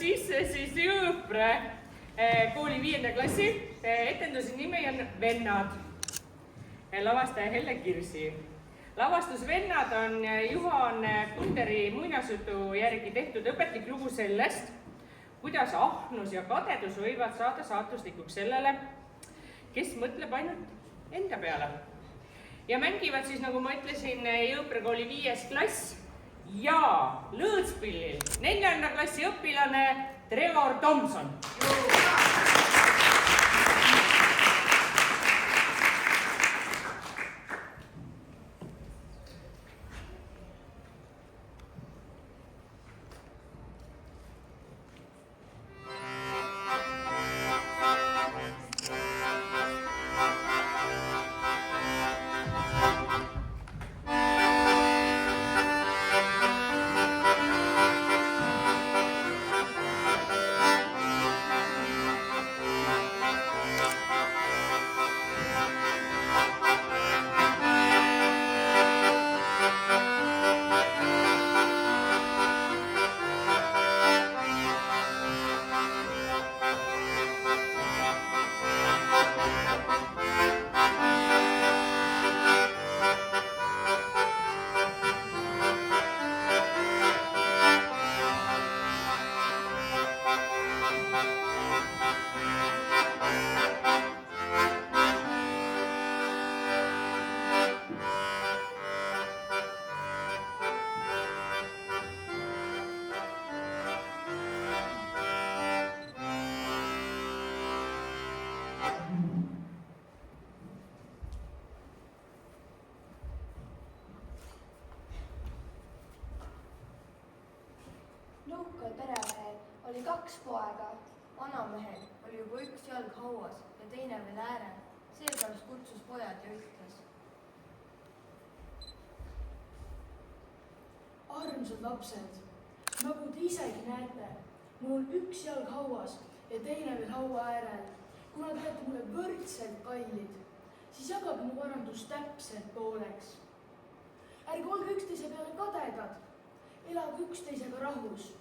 siis Jõõpre kooli 5. klassi. Etenduse nimi on Vennad. Lavastaja Helle Kirsi. Lavastusvennad on Juhan Kunderi muinasjutu järgi tehtud õpetlik lugu sellest, kuidas ahnus ja kadedus võivad saada saatuslikuks sellele, kes mõtleb ainult enda peale. Ja mängivad siis, nagu ma ütlesin, Jõõpre kooli 5. klass ja Lõõtspillil 4. klassi õpilane Trevor Tomson. Nõukal peremehel oli 2 poega. Vanamehel oli juba 1 jalg hauas ja teine veel äärel. Seepärast kutsus pojad ja ütles. Armsad lapsed, nagu te isegi näete, mul on 1 jalg hauas ja teine veel haua äärel. Kuna te olete mulle võrdselt kallid, siis jagage mu varandus täpselt pooleks. Ärge olge üksteise peale kadedad, elage üksteisega rahus.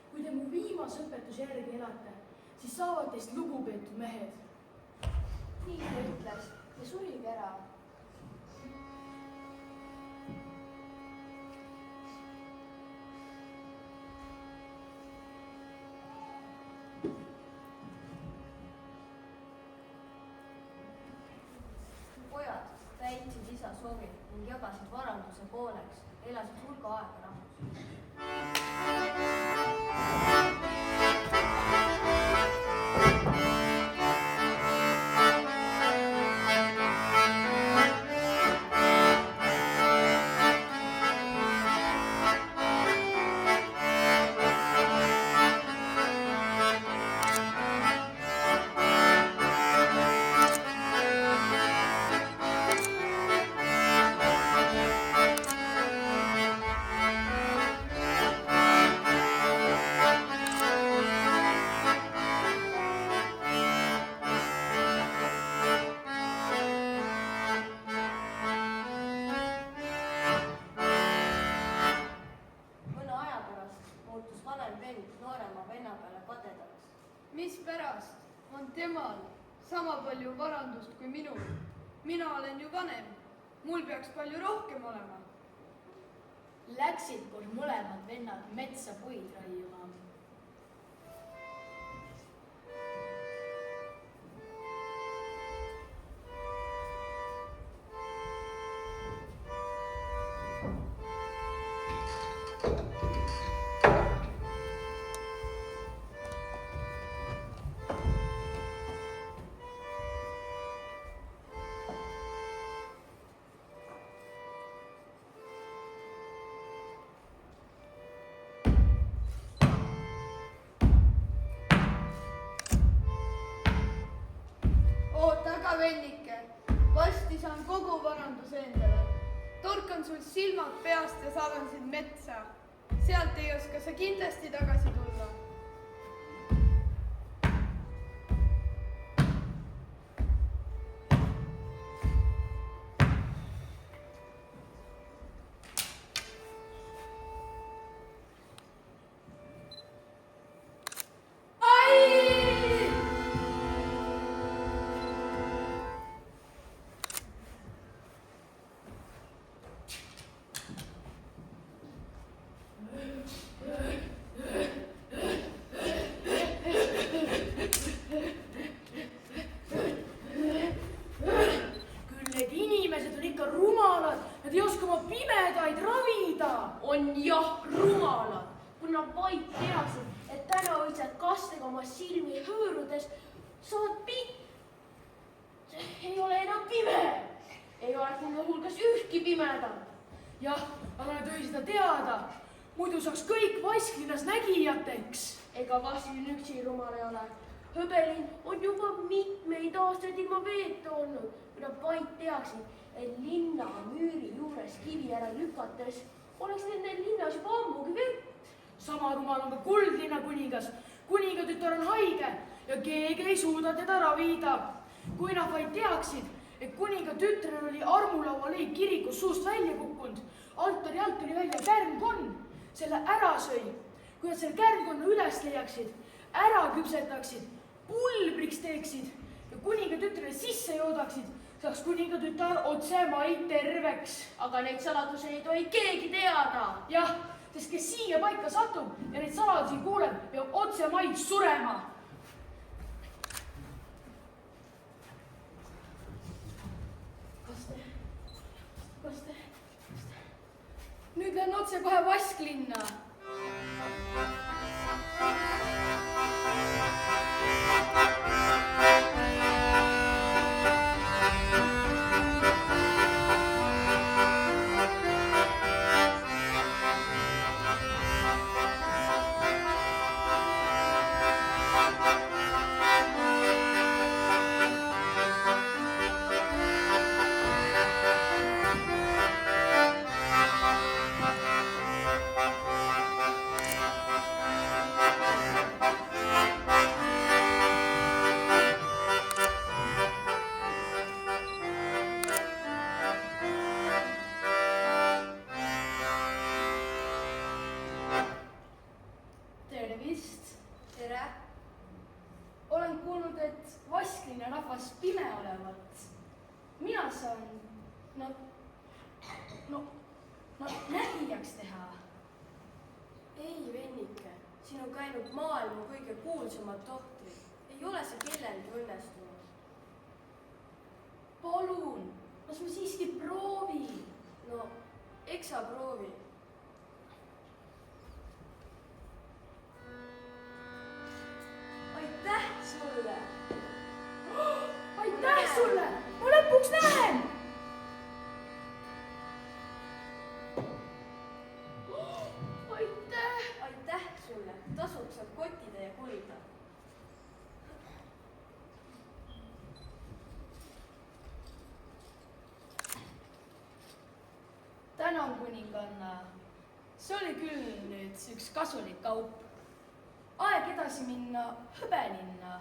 Kui te mu viimase õpetuse järgi elate, siis saavad teist lugupeetud mehed. Nii ta ütles ja surigi ära. Pojad täitsid isa soovi ning jagasid varanduse pooleks, elasid hulga aega rahus. Mispärast on temal sama palju varandust kui minul? Mina olen ju vanem. Mul peaks palju rohkem olema. Läksid koos mõlemad vennad metsa puid raiuma. Vennike, vasti saan kogu varanduse endale. Torkan sul silmad peast ja saadan sind metsa. Sealt ei oska sa kindlasti tagasi tulla. kui nad vaid teaksid, et täna õitsed kastega oma silmi hõõrudes saavad ei ole enam pime. Ei oleks nende hulgas ühtki pimedat. jah, aga nad võisid seda teada. Muidu saaks kõik Vasklinnas nägijateks. Ega Vassilin üksi rumal ei ole. Hõbelinn on juba mitmeid aastaid ilma veeta olnud, kui nad vaid teaksid, et linna müüri juures kivi ära lükates oleks nende linnas juba ammugi vett. Sama rumal on ka Kuldlinna kuningas. Kuningatütar on haige ja keegi ei suuda teda ravida. Kui nad vaid teaksid, et kuningatütrel oli armulaualeib kirikus suust välja kukkunud, altari alt tuli välja kärnkonn, selle ära sõi. Kui nad selle kärnkonna üles leiaksid, ära küpsetaksid, pulbriks teeksid ja kuningatütrele sisse joodaksid, saaks kuningatütar otse maid terveks. Aga neid saladusi ei tohi keegi teada. jah, sest kes siia paika satub ja neid saladusi kuuleb, peab otse maid surema. Kas te? Nüüd lähen otse kohe Vasklinna. Tervist. tere. Olen kuulnud, et Vasklinna rahvas pime olevat. Mina saan nägijaks teha. ei, vennike, siin on käinud maailma kõige kuulsamad tohtrid. Ei ole see kellelgi õnnestunud. Palun, las ma siiski proovin. No, eks sa proovi. Aitäh sulle! aitäh sulle, ma lõpuks näen. Aitäh! Aitäh sulle! Tasub sealt kotitäie kulda. Tänan, kuninganna. See oli küll nüüd üks kasulik kaup. Aeg edasi minna Hõbelinna.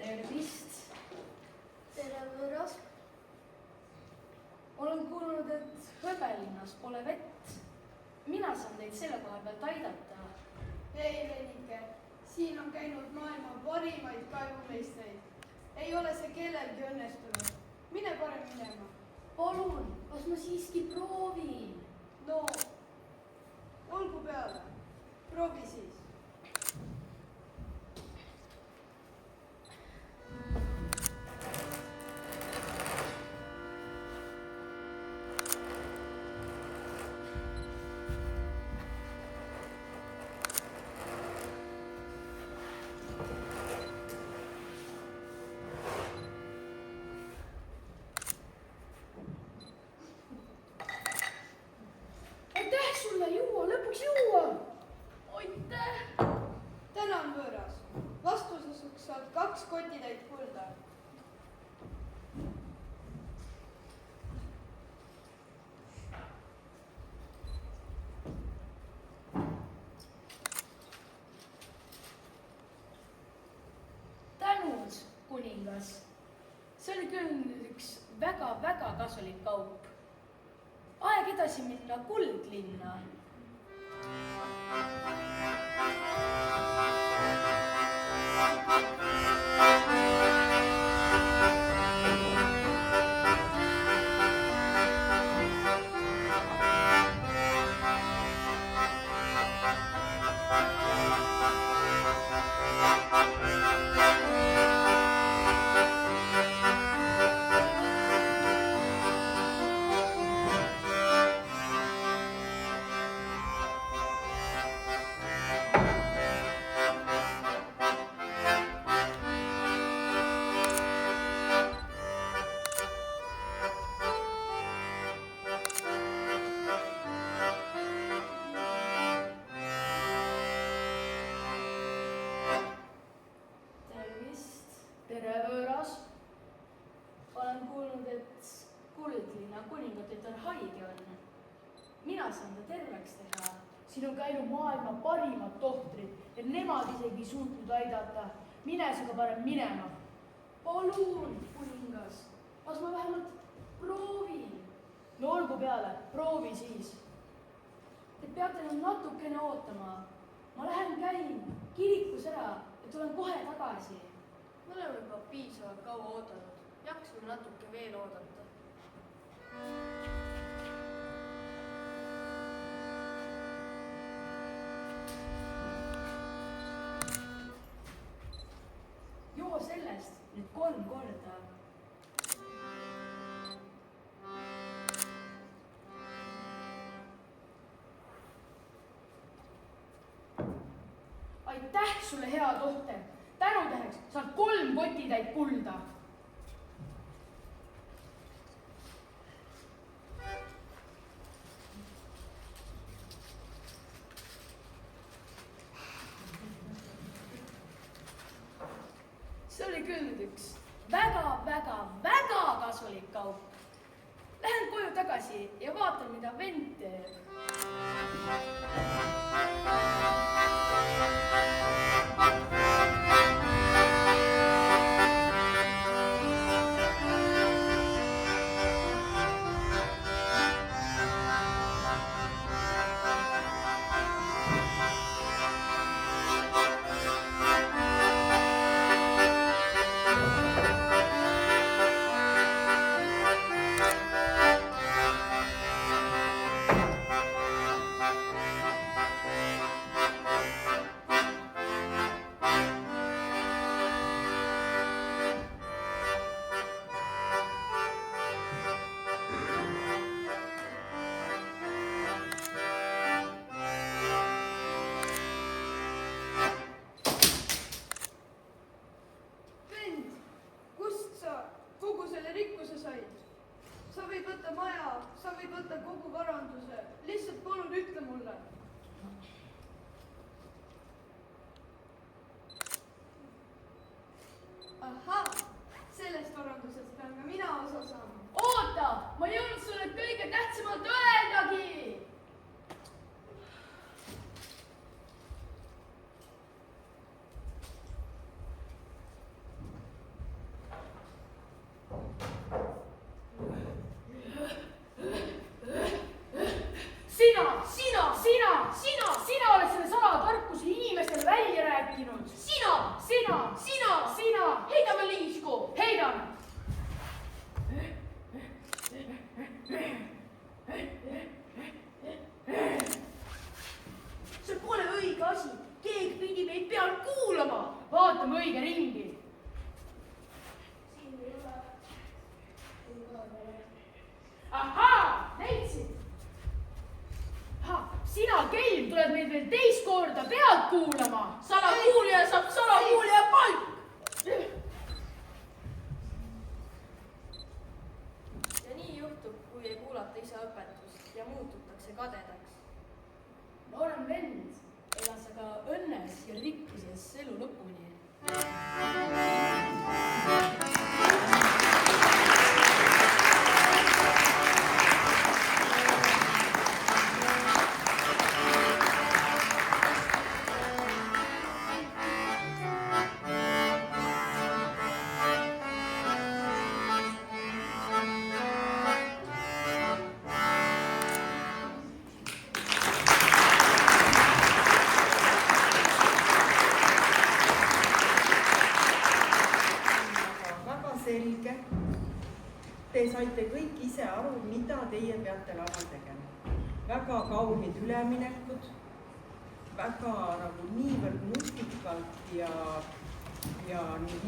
Tervist! Tere, võõras! Olen kuulnud, et Hõbelinnas pole vett. Mina saan teid selle koha pealt aidata. Ei, vennike, siin on käinud maailma parimaid kaevumeistreid. Ei ole see kellelgi õnnestunud. Mine parem minema. Palun, las ma siiski proovin. No, olgu peale. Proovi siis. aitäh sulle, juua, lõpuks juua. Aitäh! aitäh! tänan, võõras. Vastuseks saad 2 kotitäit kulda. tänud, kuningas. See oli küll üks väga-väga kasulik kaup. Aeg edasi minna Kuldlinna. tere, võõras. Olen kuulnud, et Kuldlinna kuningatütar haige on. Mina saan ta terveks teha. Siin on käinud maailma parimad tohtrid ja nemad isegi suutnud aidata. Mine sinuga parem minema. Palun, kuningas, las ma vähemalt proovin. No olgu peale, proovi siis. Te peate nüüd natukene ootama. Ma lähen käin kirikus ära ja tulen kohe tagasi. Me oleme juba piisavalt kaua oodanud. Jaksame natuke veel oodata. Joo sellest nüüd 3 korda. Aitäh sulle, hea tohter. Tänutäheks saad 3 kotitäit kulda. See oli küll nüüd üks väga kasulik kaup. Lähen koju tagasi ja vaatan, mida vend teeb. Sa võid võtta maja, sa võid võtta kogu varanduse. Lihtsalt palun ütle mulle. Ahaa, sellest varandusest pean ka mina osa saama. Oota, ma ei jõudnud sulle kõige tähtsamalt öeldagi. Sina oled selle salatarkuse inimestele välja rääkinud. Sina. Heidame liisku. Heidame. See pole õige asi. Keegi pidi meid peal kuulama. Vaatame õige ringi. Siin ei ole. Ahaa, leidsid. Sina, kelm, tuled meid veel teist korda pealt kuulama. Salakuulija saab salakuulija palk. Ja nii juhtub, kui ei kuulata isa õpetust ja muututakse kadedaks. Noorem vend, Elas aga siis elu lõpuni. Selge. Te saite kõik ise aru, mida teie peate laval tegema. Väga kaunid üleminekud, väga nagu niivõrd nutikalt ja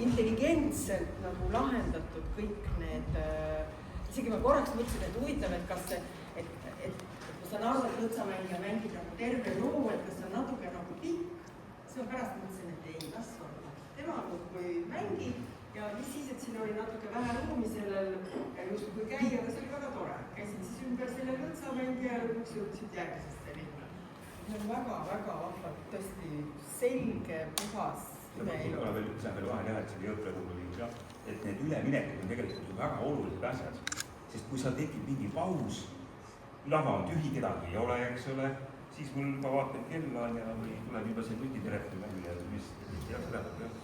intelligentselt nagu lahendatud kõik need, isegi ma korraks mõtlesin, et huvitav, et kas see, et ma saan aru, et lõtsamängija mängib nagu terve loo, et kas see on natuke nagu pikk, siis ma pärast mõtlesin, et ei, las olla. Tema kui mängib ja mis siis, et siin oli natuke vähe ruumi sellel justkui käia, aga see oli väga tore. Käisin siis ümber selle lõtsamängija ja lõpuks jõudsid järgmisesse linna. See on väga vahvalt, tõesti selge, puhas imeelu. Ma lisan veel vahel jah, et selle Jõhkra puhul oli jah, et need üleminekud on tegelikult väga olulised asjad. Sest kui seal tekib mingi paus, lava on tühi, kedagi ei ole, eks ole, siis mul ka vaatad kella ja või tuleb juba see nutitelefoni välja ja mis jah, seda jah.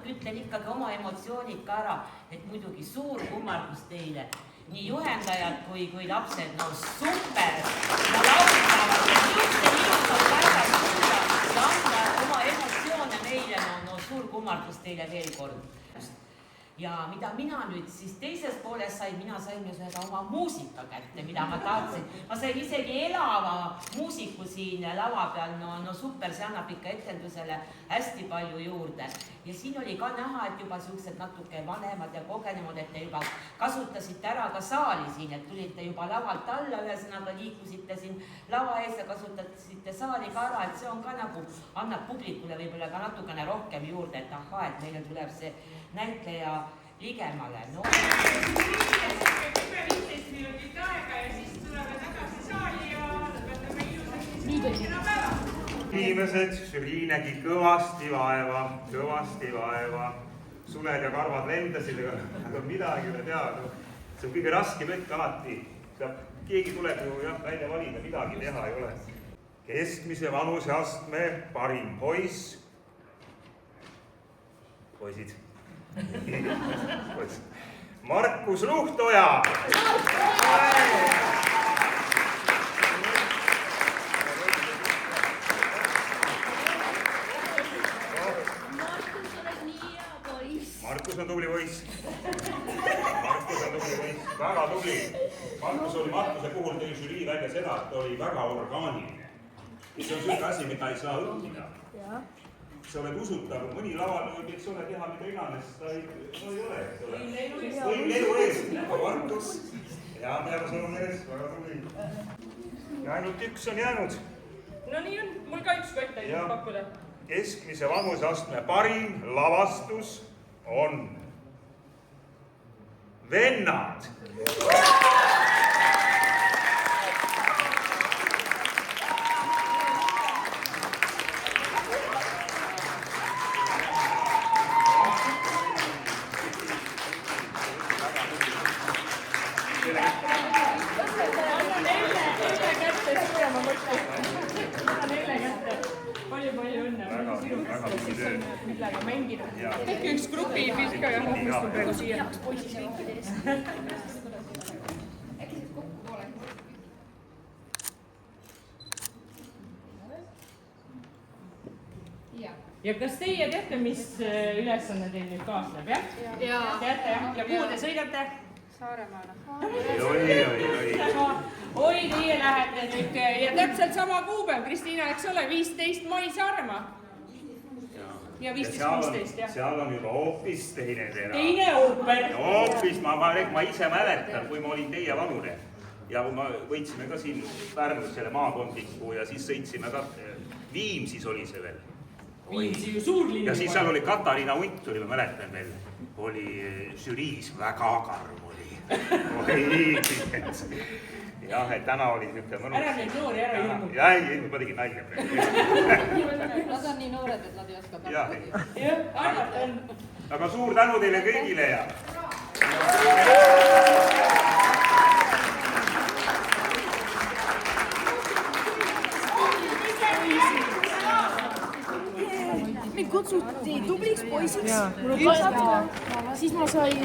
Ütlen ikkagi oma emotsioonid ka ära, et muidugi suur kummardus teile, nii juhendajad kui lapsed, no super, no laulavad, niisugused ilusad päevad suuda ja anda oma emotsioone meile, no suur kummardus teile veel kord. Ja mida mina nüüd siis teises pooles sain, mina sain ju seda oma muusika kätte, mida ma tahtsin. Ma sain isegi elava muusiku siin lava peal, no super, see annab ikka etendusele hästi palju juurde. Ja siin oli ka näha, et juba sellised natuke vanemad ja kogenemad, et te juba kasutasite ära ka saali siin, et tulite juba lavalt alla, ühesõnaga liikusite siin lava ees ja kasutasite saali ka ära, et see on ka nagu, annab publikule võib-olla ka natukene rohkem juurde, et ahaa, et meile tuleb see näitleja ligemale. No. 10-15 minutit aega ja siis tuleme tagasi saali ja lõpetame ilusasti päeva. Inimesed, žürii nägi kõvasti vaeva. Suled ja karvad lendasid, aga midagi ei tea. See on kõige raskem hetk alati. Keegi tuleb ju välja valida, midagi teha ei ole. Keskmise vanuseastme parim poiss. Poisid. Markus Luhtoja. Markus on tubli poiss. Väga tubli. Markuse puhul tõi žürii välja seda, et ta oli väga orgaaniline. See on selline asi, mida ei saa õppida. Sa oled usutav, mõni laval võib, eks ole, teha mida iganes, ta ei ole, eks ole. Võim elu ees, Markus. Ja sa on ees, väga tubli. Ja ainult üks on jäänud. No nii on, mul ka üks kott ainult pakkuda. Keskmise vanuseastme parim lavastus on Vennad. Tehke üks grupi pilt ka ja hommistun praegu siia. Ja kas teie teate, mis ülesanne teil nüüd kaasneb, jah? Teate, jah? Ja kuhu te sõidate? Saaremaale. Oi, teie lähete nüüd ja täpselt sama kuupäev, Kristiina, eks ole, 15 mai Saaremaa. Ja 15, jah. Seal on juba hoopis teine tera. Teine ooper. Hoopis, ma ise mäletan, kui ma olin teie vanune. Ja kui ma võitsime ka siin Pärnus selle maakondliku ja siis sõitsime ka, Viimsis oli see veel. Viimsi ju suurlinnu. Ja siis seal oli Katariina Unt, ma mäletan veel, oli žüriis väga karm oli. oi, jah, et täna oli niisugune mõnus. ära neid noori ära hirmuta. jah, ei, ma tegin nalja praegu. Nad on nii noored, et nad ei oska tarkagi. jah, arvata on. aga suur tänu teile kõigile ja. mind kutsuti tubliks poisiks, siis ma sain